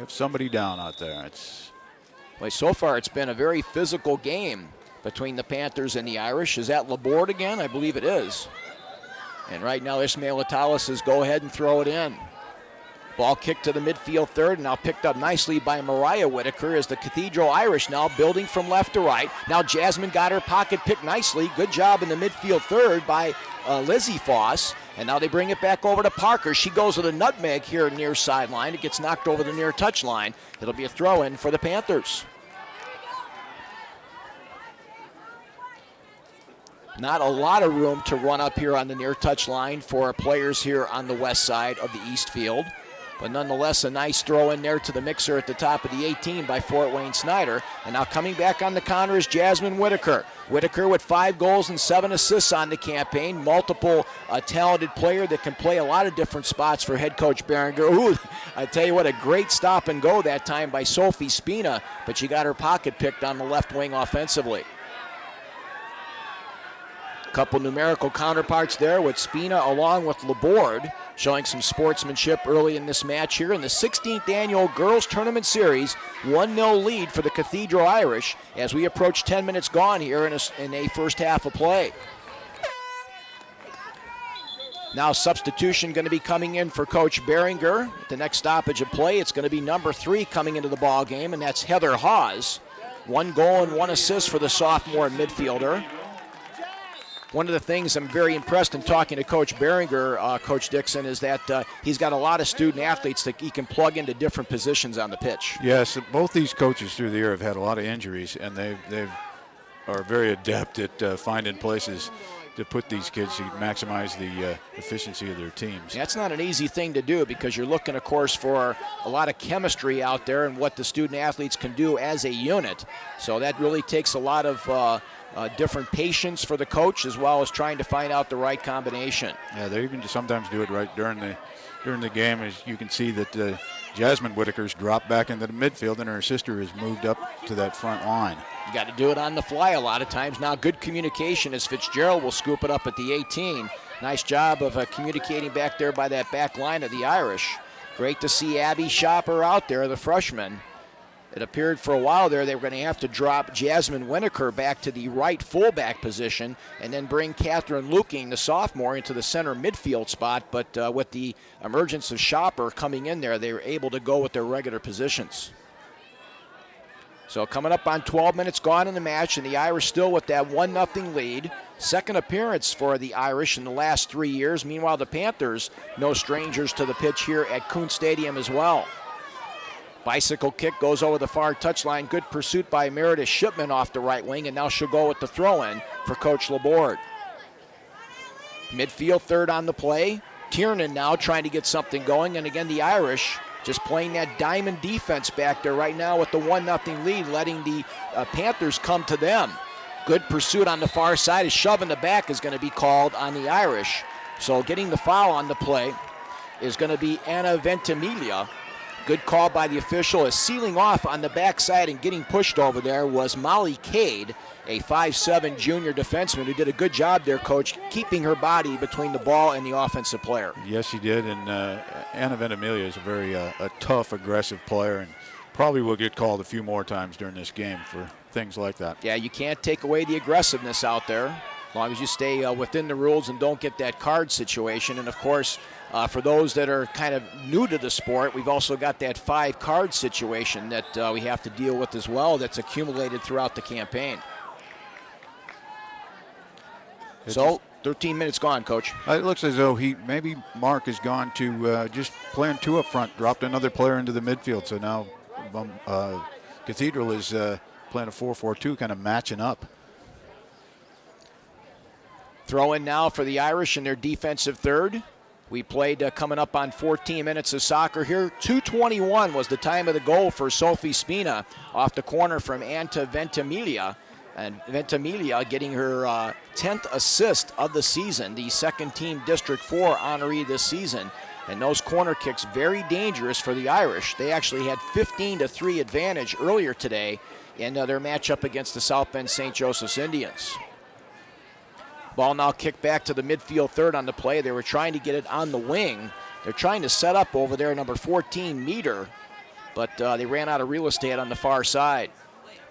have somebody down out there. Well, so far it's been a very physical game between the Panthers and the Irish. Is that Laborde again? I believe it is. And right now Ismail Atalis says go ahead and throw it in. Ball kicked to the midfield third, and now picked up nicely by Mariah Whitaker as the Cathedral Irish now building from left to right. Now Jasmine got her pocket picked nicely. Good job in the midfield third by Lizzie Foss. And now they bring it back over to Parker. She goes with a nutmeg here near sideline. It gets knocked over the near touch line. It'll be a throw-in for the Panthers. Not a lot of room to run up here on the near touch line for players here on the west side of the east field. But nonetheless, a nice throw in there to the mixer at the top of the 18 by Fort Wayne Snider. And now coming back on the counter is Jasmine Whitaker. Whitaker with 5 goals and 7 assists on the campaign. Multiple talented player that can play a lot of different spots for head coach Berenger. Ooh, I tell you what, a great stop and go that time by Sophie Spina. But she got her pocket picked on the left wing offensively. Couple numerical counterparts there with Spina along with Laborde, showing some sportsmanship early in this match here in the 16th annual Girls Tournament Series. 1-0 lead for the Cathedral Irish as we approach 10 minutes gone here in a first half of play. Now substitution going to be coming in for Coach Berenger. At the next stoppage of play, it's going to be number 3 coming into the ball game, and that's Heather Hawes. 1 goal and 1 assist for the sophomore midfielder. One of the things I'm very impressed in talking to Coach Berenger, Coach Dixon, is that he's got a lot of student athletes that he can plug into different positions on the pitch. Yes, both these coaches through the year have had a lot of injuries, and they are very adept at finding places to put these kids to maximize the efficiency of their teams. That's not an easy thing to do because you're looking, of course, for a lot of chemistry out there and what the student athletes can do as a unit. So that really takes a lot of different patience for the coach, as well as trying to find out the right combination. Yeah, they even sometimes do it right during the game. As you can see that Jasmine Whitaker's dropped back into the midfield, and her sister has moved up to that front line. You got to do it on the fly a lot of times. Now good communication as Fitzgerald will scoop it up at the 18. Nice job of communicating back there by that back line of the Irish. Great to see Abby Shopper out there, the freshman. It appeared for a while there they were going to have to drop Jasmine Whitaker back to the right fullback position and then bring Catherine Luking, the sophomore, into the center midfield spot. But with the emergence of Shopper coming in there, they were able to go with their regular positions. So coming up on 12 minutes gone in the match, and the Irish still with that 1-0 lead. Second appearance for the Irish in the last 3 years. Meanwhile, the Panthers, no strangers to the pitch here at Kuhn Stadium as well. Bicycle kick goes over the far touchline. Good pursuit by Meredith Shipman off the right wing, and now she'll go with the throw-in for Coach Laborde. Midfield third on the play. Tiernan now trying to get something going, and again the Irish just playing that diamond defense back there right now with the 1-0 lead, letting the Panthers come to them. Good pursuit on the far side. A shove in the back is going to be called on the Irish. So getting the foul on the play is going to be Anna Ventimiglia. Good call by the official. As sealing off on the backside and getting pushed over there was Molly Cade, a 5'7" junior defenseman who did a good job there, Coach, keeping her body between the ball and the offensive player. Yes, she did, and Anna Ventimiglia is a very a tough, aggressive player, and probably will get called a few more times during this game for things like that. Yeah, you can't take away the aggressiveness out there as long as you stay within the rules and don't get that card situation. And, of course, for those that are kind of new to the sport, we've also got that 5-card situation that we have to deal with as well that's accumulated throughout the campaign. So 13 minutes gone, Coach. It looks as though maybe Mark has gone to just playing 2 up front, dropped another player into the midfield. So now Cathedral is playing a 4-4-2, kind of matching up. Throw in now for the Irish in their defensive third. We played coming up on 14 minutes of soccer here. 2:21 was the time of the goal for Sophie Spina off the corner from Anta Ventimiglia. And Ventimiglia getting her 10th assist of the season, the second team District 4 honoree this season. And those corner kicks very dangerous for the Irish. They actually had 15-3 advantage earlier today in their matchup against the South Bend St. Joseph's Indians. Ball now kicked back to the midfield third on the play. They were trying to get it on the wing. They're trying to set up over there, number 14, Meter. but they ran out of real estate on the far side.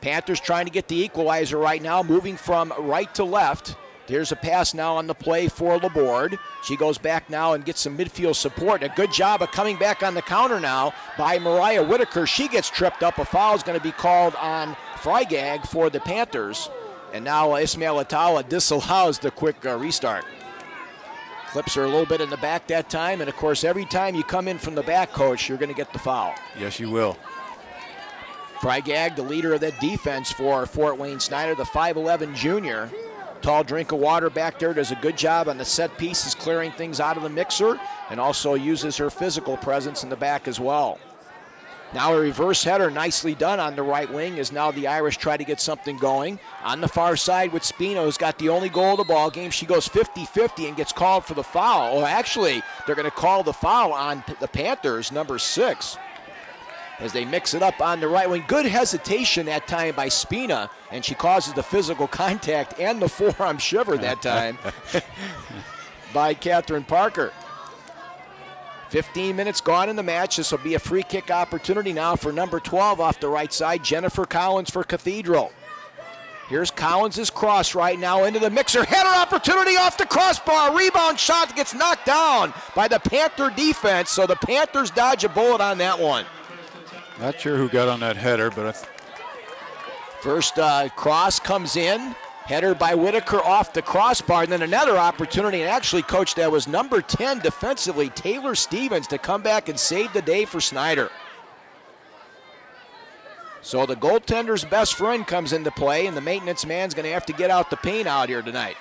Panthers trying to get the equalizer right now, moving from right to left. Here's a pass now on the play for Laborde. She goes back now and gets some midfield support. A good job of coming back on the counter now by Mariah Whitaker. She gets tripped up. A foul is going to be called on Frygag for the Panthers. And now Ismail Atawa disallows the quick restart. Clips her a little bit in the back that time. And, of course, every time you come in from the back, Coach, you're going to get the foul. Yes, you will. Frygag, the leader of that defense for Fort Wayne Snider, the 5'11 junior. Tall drink of water back there, does a good job on the set pieces, clearing things out of the mixer, and also uses her physical presence in the back as well. Now a reverse header, nicely done on the right wing, as now the Irish try to get something going. On the far side with Spino, who's got the only goal of the ball game. She goes 50-50 and gets called for the foul. Or actually, they're going to call the foul on the Panthers, number 6. As they mix it up on the right wing. Good hesitation that time by Spina, and she causes the physical contact and the forearm shiver that time by Catherine Parker. 15 minutes gone in the match. This will be a free kick opportunity now for number 12 off the right side, Jennifer Collins for Cathedral. Here's Collins' cross right now into the mixer. Header opportunity off the crossbar. Rebound shot gets knocked down by the Panther defense, so the Panthers dodge a bullet on that one. Not sure who got on that header, but first cross comes in, header by Whitaker off the crossbar, and then another opportunity, and actually, Coach, that was number 10 defensively, Taylor Stevens, to come back and save the day for Snider. So the goaltender's best friend comes into play, and the maintenance man's going to have to get out the paint out here tonight.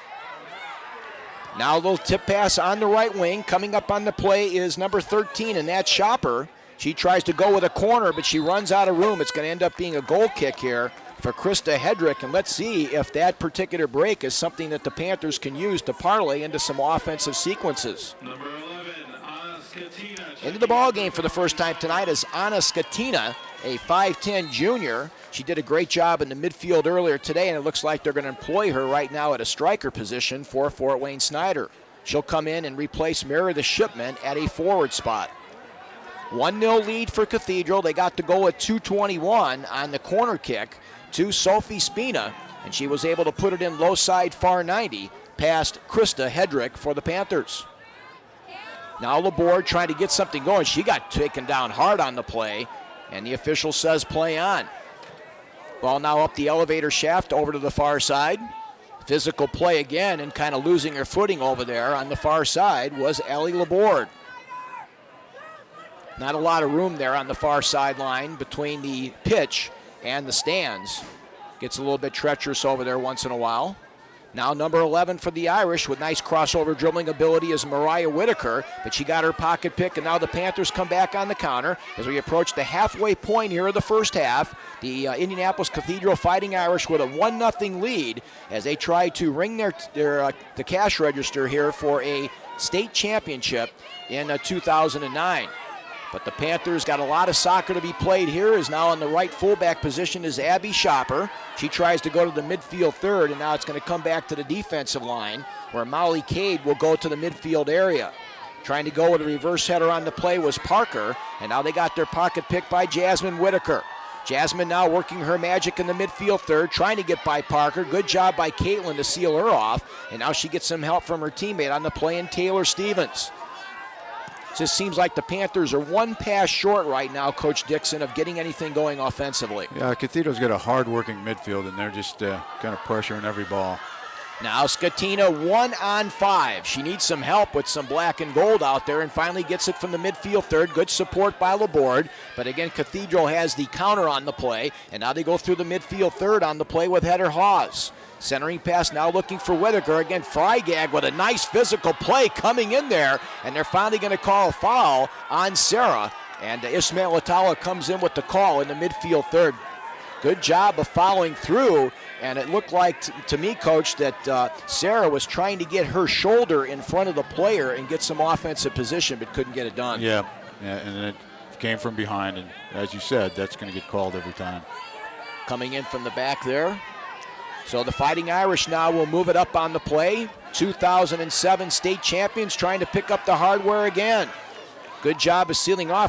Now a little tip pass on the right wing. Coming up on the play is number 13, and that's Shopper. She tries to go with a corner, but she runs out of room. It's going to end up being a goal kick here for Krista Hedrick, and let's see if that particular break is something that the Panthers can use to parlay into some offensive sequences. Number 11, Anna Skatina. Into the ball game for the first time tonight is Anna Skatina, a 5'10 junior. She did a great job in the midfield earlier today, and it looks like they're going to employ her right now at a striker position for Fort Wayne Snider. She'll come in and replace Mary the Shipman at a forward spot. 1-0 lead for Cathedral. They got the goal at 2:21 on the corner kick to Sophie Spina, and she was able to put it in low side far 90 past Krista Hedrick for the Panthers. Now Laborde trying to get something going. She got taken down hard on the play, and the official says play on. Ball now up the elevator shaft over to the far side. Physical play again, and kind of losing her footing over there on the far side was Allie Laborde. Not a lot of room there on the far sideline between the pitch and the stands. Gets a little bit treacherous over there once in a while. Now number 11 for the Irish with nice crossover dribbling ability is Mariah Whitaker, but she got her pocket pick, and now the Panthers come back on the counter as we approach the halfway point here of the first half. The Indianapolis Cathedral Fighting Irish with a 1-0 lead as they try to ring the cash register here for a state championship in 2009. But the Panthers got a lot of soccer to be played here. Is now on the right fullback position is Abby Shopper. She tries to go to the midfield third, and now it's going to come back to the defensive line where Molly Cade will go to the midfield area. Trying to go with a reverse header on the play was Parker, and now they got their pocket picked by Jasmine Whitaker. Jasmine now working her magic in the midfield third, trying to get by Parker. Good job by Caitlin to seal her off, and now she gets some help from her teammate on the play in Taylor Stevens. Just seems like the Panthers are one pass short right now, Coach Dixon, of getting anything going offensively. Yeah, Cathedral's got a hard-working midfield, and they're just kind of pressuring every ball. Now Skatina 1-on-5. She needs some help with some black and gold out there, and finally gets it from the midfield third. Good support by Laborde, but again, Cathedral has the counter on the play, and now they go through the midfield third on the play with Heather Hawes. Centering pass now looking for Whitaker. Again, Frygag with a nice physical play coming in there, and they're finally going to call a foul on Sarah, and Ismail Atawa comes in with the call in the midfield third. Good job of following through, and it looked like to me, Coach, that Sarah was trying to get her shoulder in front of the player and get some offensive position, but couldn't get it done. Yeah, and then it came from behind, and as you said, that's going to get called every time. Coming in from the back there. So the Fighting Irish now will move it up on the play. 2007 state champions trying to pick up the hardware again. Good job of sealing off